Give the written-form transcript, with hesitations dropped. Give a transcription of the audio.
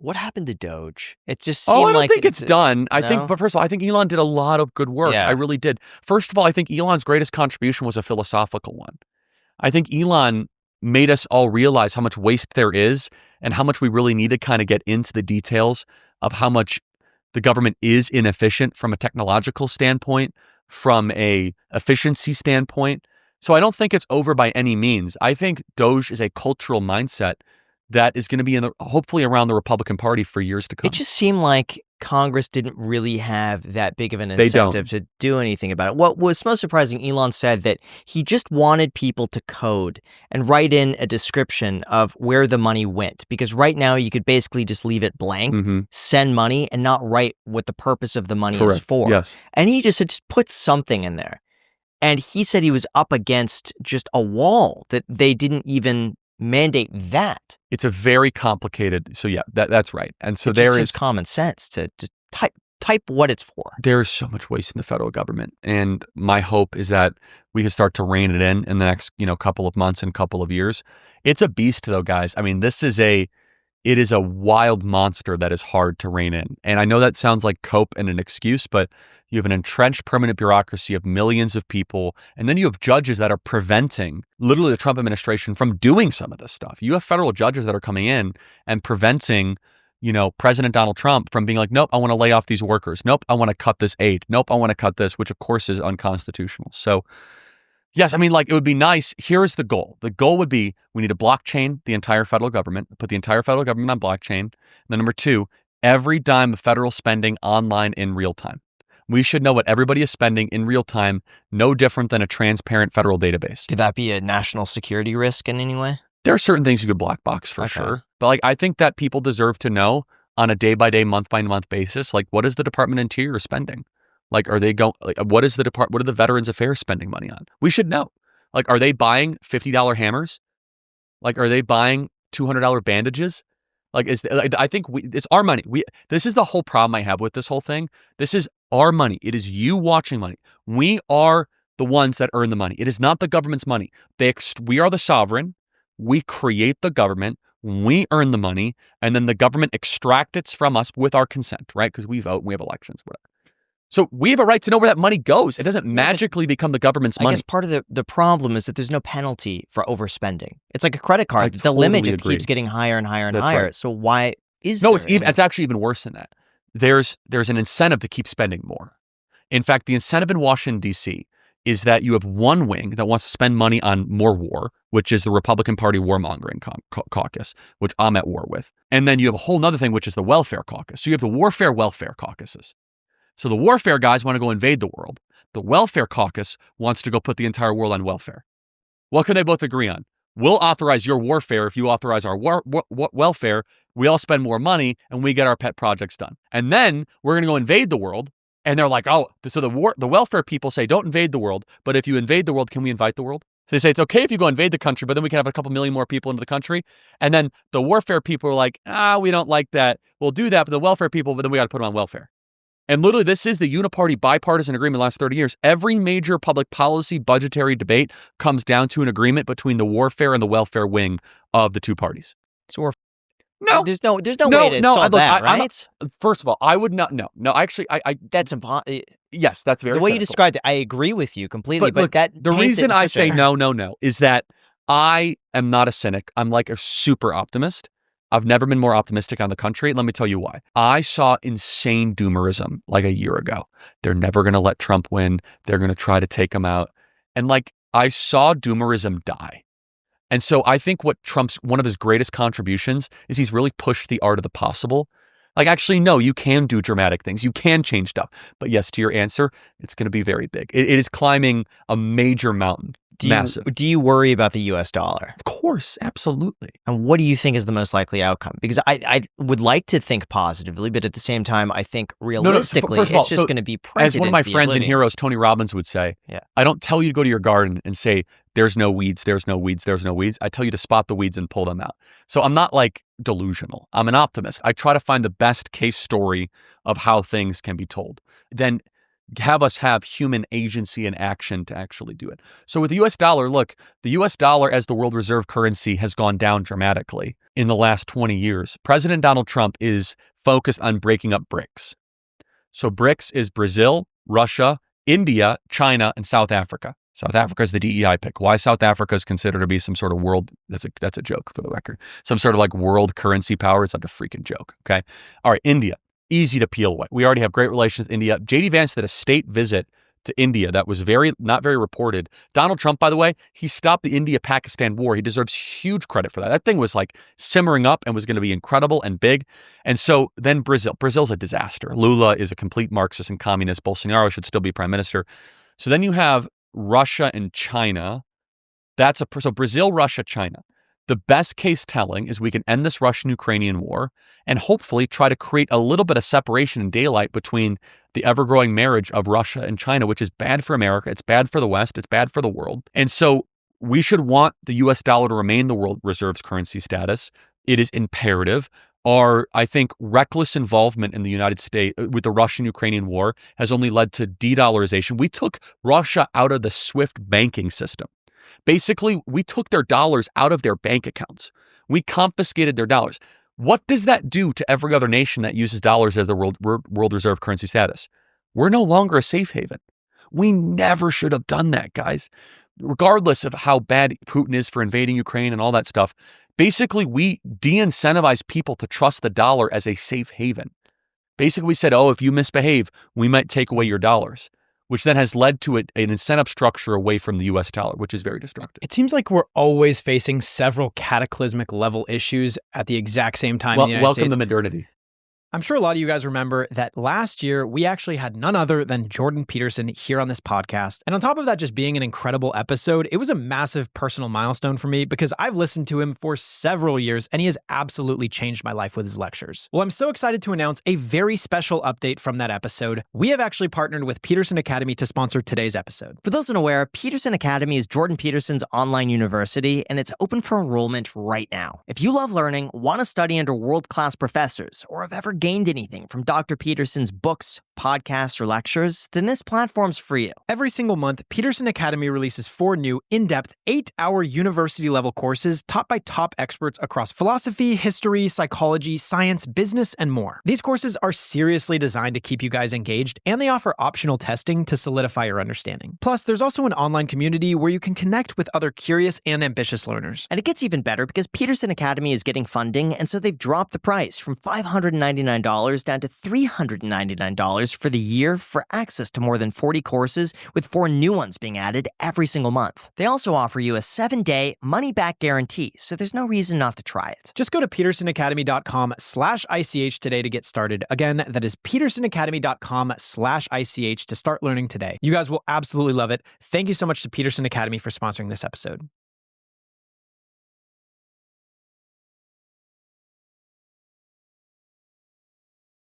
what happened to Doge? It just Oh, I seemed don't like think it's done. no? But first of all, I think Elon did a lot of good work. I Yeah. really did. First of all, I think Elon's greatest contribution was a philosophical one. I think Elon made us all realize how much waste there is and how much we really need to kind of get into the details of how much the government is inefficient from a technological standpoint, from a efficiency standpoint. So I don't think it's over by any means. I think Doge is a cultural mindset that is going to be hopefully around the Republican Party for years to It come. just seemed like Congress didn't really have that big of an They don't. incentive to do anything about it. What was most surprising, Elon said that he just wanted people to code and write in a description of where the money went. Because right now you could basically just leave it blank, send money, and not write what the purpose of the money is for. Yes. And he just said, just put something in there. And he said he was up against just a wall that they didn't even mandate that. It's a very complicated. So yeah, that's right. And so there is common sense to just type what it's for. There's so much waste in the federal government, and my hope is that we can start to rein it in the next couple of months and couple of years. It's a beast, though, guys. I mean, it is a wild monster that is hard to rein in. And I know that sounds like cope and an excuse, but you have an entrenched permanent bureaucracy of millions of people. And then you have judges that are preventing literally the Trump administration from doing some of this stuff. You have federal judges that are coming in and preventing, President Donald Trump from being like, nope, I want to lay off these workers. Nope, I want to cut this aid. Nope, I want to cut this, which of course is unconstitutional. So yes, I mean, it would be nice. Here's the goal. The goal would be we need to blockchain the entire federal government, put the entire federal government on blockchain. And then number two, every dime of federal spending online in real time. We should know what everybody is spending in real time, no different than a transparent federal database. Could that be a national security risk in any way? There are certain things you could black box for sure. But I think that people deserve to know on a day-by-day, month-by-month basis, what is the Department of Interior spending? Are they going? What is what are the Veterans Affairs spending money on? We should know. Are they buying $50 hammers? Are they buying $200 bandages? I think it's our money. This is the whole problem I have with this whole thing. This is our money. It is you watching money. We are the ones that earn the money. It is not the government's money. We are the sovereign. We create the government. We earn the money, and then the government extracts it from us with our consent, right? Because we vote and we have elections, whatever. So we have a right to know where that money goes. It doesn't magically become the government's money. I guess part of the problem is that there's no penalty for overspending. It's like a credit card. The limit just keeps getting higher and higher and higher. Right. So why is there it's actually even worse than that. There's an incentive to keep spending more. In fact, the incentive in Washington, D.C. is that you have one wing that wants to spend money on more war, which is the Republican Party warmongering caucus, which I'm at war with. And then you have a whole other thing, which is the welfare caucus. So you have the warfare-welfare caucuses. So the warfare guys want to go invade the world. The welfare caucus wants to go put the entire world on welfare. What can they both agree on? We'll authorize your warfare if you authorize our welfare. We all spend more money and we get our pet projects done. And then we're going to go invade the world. And they're like, oh, so the welfare people say, don't invade the world. But if you invade the world, can we invite the world? So they say it's okay if you go invade the country, but then we can have a couple million more people into the country. And then the warfare people are like, we don't like that. We'll do that, but the welfare people, but then we got to put them on welfare. And literally, this is the uniparty bipartisan agreement the last 30 years. Every major public policy budgetary debate comes down to an agreement between the warfare and the welfare wing of the two parties. So there's no way to solve that, right? First of all, I would not. No, actually, that's impossible. Yes, that's very. The way you described it, I agree with you completely. But look, the reason I say no is that I am not a cynic. I'm like a super optimist. I've never been more optimistic on the country. Let me tell you why. I saw insane doomerism like a year ago. They're never going to let Trump win. They're going to try to take him out. And I saw doomerism die. And so I think one of his greatest contributions is he's really pushed the art of the possible. Actually, no, you can do dramatic things. You can change stuff. But yes, to your answer, it's going to be very big. It is climbing a major mountain. Massive. Do you worry about the U.S. dollar? Of course, absolutely. And what do you think is the most likely outcome? Because I would like to think positively, but at the same time, I think realistically, it's just going to be printed. As one of my friends and heroes, Tony Robbins, would say, I don't tell you to go to your garden and say, there's no weeds, there's no weeds, there's no weeds. I tell you to spot the weeds and pull them out. So I'm not delusional. I'm an optimist. I try to find the best case story of how things can be told. Then have us have human agency and action to actually do it. So with the US dollar, look, the US dollar as the world reserve currency has gone down dramatically in the last 20 years. President Donald Trump is focused on breaking up BRICS. So BRICS is Brazil, Russia, India, China, and South Africa. South Africa is the DEI pick. Why South Africa is considered to be some sort of world, that's a joke for the record. Some sort of like world currency power. It's like a freaking joke, okay? All right, India, easy to peel away. We already have great relations with India. J.D. Vance did a state visit to India that was not very reported. Donald Trump, by the way, he stopped the India-Pakistan war. He deserves huge credit for that. That thing was like simmering up and was going to be incredible and big. And so then Brazil. Brazil's a disaster. Lula is a complete Marxist and communist. Bolsonaro should still be prime minister. So then you have Russia and China. So Brazil, Russia, China. The best case telling is we can end this Russian-Ukrainian war and hopefully try to create a little bit of separation and daylight between the ever-growing marriage of Russia and China, which is bad for America, it's bad for the West, it's bad for the world. And so we should want the US dollar to remain the world reserve's currency status. It is imperative. Our, I think, reckless involvement in the United States with the Russian-Ukrainian war has only led to de-dollarization. We took Russia out of the SWIFT banking system. Basically, we took their dollars out of their bank accounts. We confiscated their dollars. What does that do to every other nation that uses dollars as their world reserve currency status? We're no longer a safe haven. We never should have done that, guys. Regardless of how bad Putin is for invading Ukraine and all that stuff, basically, we de-incentivize people to trust the dollar as a safe haven. Basically, we said, if you misbehave, we might take away your dollars, which then has led to an incentive structure away from the US dollar, which is very destructive. It seems like we're always facing several cataclysmic level issues at the exact same time in the United welcome States. to modernity. I'm sure a lot of you guys remember that last year, we actually had none other than Jordan Peterson here on this podcast. And on top of that just being an incredible episode, it was a massive personal milestone for me because I've listened to him for several years and he has absolutely changed my life with his lectures. Well, I'm so excited to announce a very special update from that episode. We have actually partnered with Peterson Academy to sponsor today's episode. For those unaware, Peterson Academy is Jordan Peterson's online university, and it's open for enrollment right now. If you love learning, want to study under world-class professors, or have ever gained anything from Dr. Peterson's books, podcasts, or lectures, then this platform's for you. Every single month, Peterson Academy releases 4 new, in-depth, 8-hour university-level courses taught by top experts across philosophy, history, psychology, science, business, and more. These courses are seriously designed to keep you guys engaged, and they offer optional testing to solidify your understanding. Plus, there's also an online community where you can connect with other curious and ambitious learners. And it gets even better because Peterson Academy is getting funding, and so they've dropped the price from $599 down to $399 for the year for access to more than 40 courses, with 4 new ones being added every single month. They also offer you a 7-day money-back guarantee, so there's no reason not to try it. Just go to petersonacademy.com/ICH today to get started. Again, that is petersonacademy.com/ICH to start learning today. You guys will absolutely love it. Thank you so much to Peterson Academy for sponsoring this episode.